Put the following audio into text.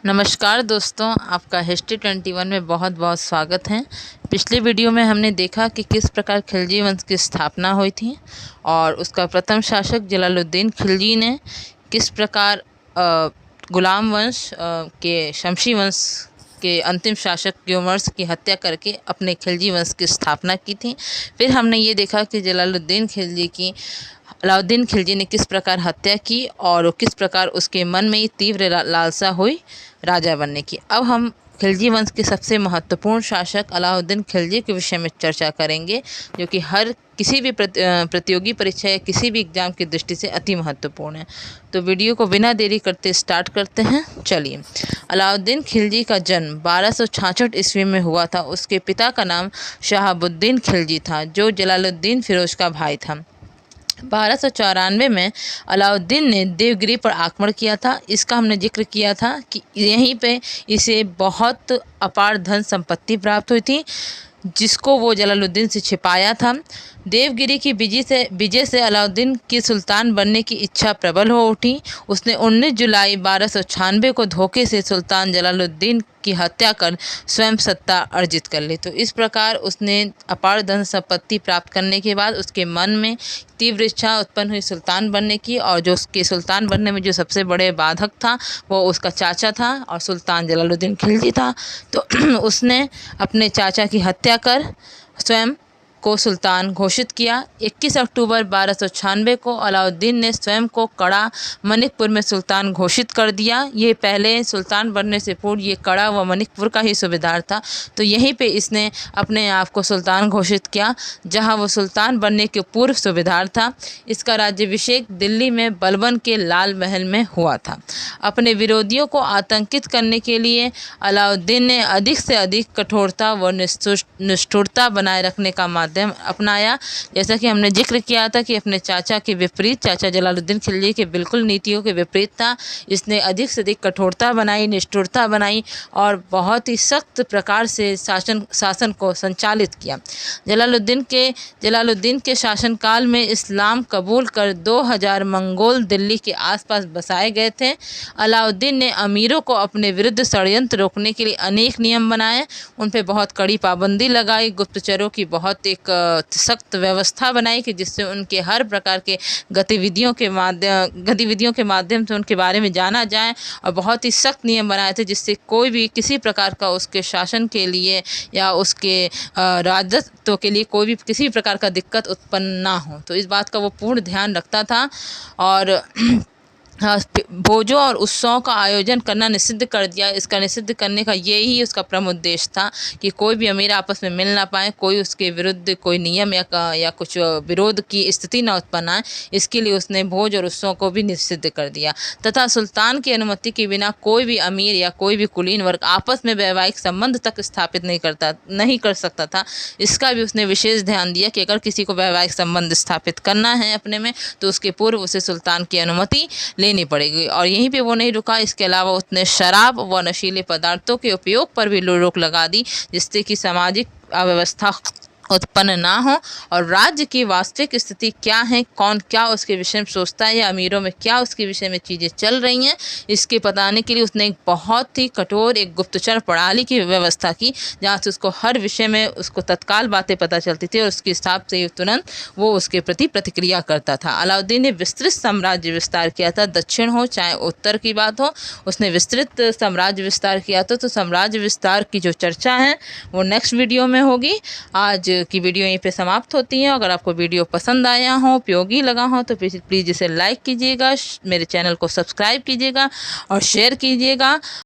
नमस्कार दोस्तों, आपका हिस्ट्री 21 में बहुत बहुत स्वागत है। पिछले वीडियो में हमने देखा कि किस प्रकार खिलजी वंश की स्थापना हुई थी और उसका प्रथम शासक जलालुद्दीन खिलजी ने किस प्रकार गुलाम वंश के शमशी वंश के अंतिम शासक ग्योमर्स की हत्या करके अपने खिलजी वंश की स्थापना की थी। फिर हमने ये देखा कि अलाउद्दीन खिलजी ने किस प्रकार हत्या की और किस प्रकार उसके मन में ये तीव्र लालसा हुई राजा बनने की। अब हम खिलजी वंश के सबसे महत्वपूर्ण शासक अलाउद्दीन खिलजी के विषय में चर्चा करेंगे, जो कि हर किसी भी प्रतियोगी परीक्षा या किसी भी एग्जाम की दृष्टि से अति महत्वपूर्ण है। तो वीडियो को बिना देरी करते स्टार्ट करते हैं। चलिए, अलाउद्दीन खिलजी का जन्म 1266 ईस्वी में हुआ था। उसके पिता का नाम शहाबुद्दीन खिलजी था, जो जलालुद्दीन फिरोज का भाई था। 1294 में अलाउद्दीन ने देवगिरी पर आक्रमण किया था। इसका हमने जिक्र किया था कि यहीं पे इसे बहुत अपार धन संपत्ति प्राप्त हुई थी, जिसको वो जलालुद्दीन से छिपाया था। देवगिरी की विजय से अलाउद्दीन की सुल्तान बनने की इच्छा प्रबल हो उठी। उसने 19 जुलाई 1296 को धोखे से सुल्तान जलालुद्दीन की हत्या कर स्वयं सत्ता अर्जित कर ली। तो इस प्रकार उसने अपार धन संपत्ति प्राप्त करने के बाद उसके मन में तीव्र इच्छा उत्पन्न हुई सुल्तान बनने की, और जो उसके सुल्तान बनने में जो सबसे बड़े बाधक था वो उसका चाचा था और सुल्तान जलालुद्दीन खिलजी था। तो उसने अपने चाचा की हत्या कर स्वयं को सुल्तान घोषित किया। 21 अक्टूबर 1296 को अलाउद्दीन ने स्वयं को कड़ा मनिकपुर में सुल्तान घोषित कर दिया। ये पहले सुल्तान बनने से पूर्व ये कड़ा व मनिकपुर का ही सूबेदार था। तो यहीं पे इसने अपने आप को सुल्तान घोषित किया, जहां वो सुल्तान बनने के पूर्व सूबेदार था। इसका राज्याभिषेक दिल्ली में बलबन के लाल महल में हुआ था। अपने विरोधियों को आतंकित करने के लिए अलाउद्दीन ने अधिक से अधिक कठोरता व निष्ठुरता बनाए रखने का माध्यम अपनाया। जैसा कि हमने जिक्र किया था कि अपने चाचा के विपरीत, चाचा जलालुद्दीन खिलजी के बिल्कुल नीतियों के विपरीत था। इसने अधिक से अधिक कठोरता बनाई, निष्ठुरता बनाई और बहुत ही सख्त प्रकार से शासन को संचालित किया। जलालुद्दीन के शासनकाल में इस्लाम कबूल कर 2000 मंगोल दिल्ली के आसपास बसाए गए थे। अलाउद्दीन ने अमीरों को अपने विरुद्ध षड्यंत्र रोकने के लिए अनेक नियम बनाए, उन पर बहुत कड़ी पाबंदी लगाई, गुप्तचरों की बहुत एक सख्त व्यवस्था बनाई कि जिससे उनके हर प्रकार के गतिविधियों के माध्यम से उनके बारे में जाना जाए, और बहुत ही सख्त नियम बनाए थे जिससे कोई भी किसी प्रकार का उसके शासन के लिए या उसके राजत्व के लिए कोई भी किसी प्रकार का दिक्कत उत्पन्न ना हो। तो इस बात का वो पूर्ण ध्यान रखता था और भोजों और उत्सवों का आयोजन करना निषिद्ध कर दिया। इसका निषिद्ध करने का यही उसका प्रमुख उद्देश्य था कि कोई भी अमीर आपस में मिल ना पाए, कोई उसके विरुद्ध कोई नियम या कुछ विरोध की स्थिति न उत्पन्न आए। इसके लिए उसने भोज और उत्सवों को भी निषिद्ध कर दिया तथा सुल्तान की अनुमति के बिना कोई भी अमीर या कोई भी कुलीन वर्ग आपस में वैवाहिक संबंध तक स्थापित नहीं कर सकता था। इसका भी उसने विशेष ध्यान दिया कि अगर किसी को वैवाहिक संबंध स्थापित करना है अपने में, तो उसके पूर्व उसे सुल्तान की अनुमति लेनी पड़ेगी। और यहीं पे वो नहीं रुका, इसके अलावा उसने शराब व नशीले पदार्थों के उपयोग पर भी रोक लगा दी, जिससे कि सामाजिक अव्यवस्था उत्पन्न ना हो और राज्य की वास्तविक स्थिति क्या है, कौन क्या उसके विषय में सोचता है या अमीरों में क्या उसके विषय में चीज़ें चल रही हैं, इसके बताने के लिए उसने एक बहुत ही कठोर एक गुप्तचर प्रणाली की व्यवस्था की, जहाँ से उसको हर विषय में उसको तत्काल बातें पता चलती थी और उसके हिसाब से तुरंत वो उसके प्रति प्रतिक्रिया करता था। अलाउद्दीन ने विस्तृत साम्राज्य विस्तार किया था, दक्षिण हो चाहे उत्तर की बात हो, उसने विस्तृत साम्राज्य विस्तार किया था। तो साम्राज्य विस्तार की जो चर्चा है वो नेक्स्ट वीडियो में होगी। आज की वीडियो यहीं पे समाप्त होती है। अगर आपको वीडियो पसंद आया हो, उपयोगी लगा हो, तो प्लीज़ इसे लाइक कीजिएगा, मेरे चैनल को सब्सक्राइब कीजिएगा और शेयर कीजिएगा।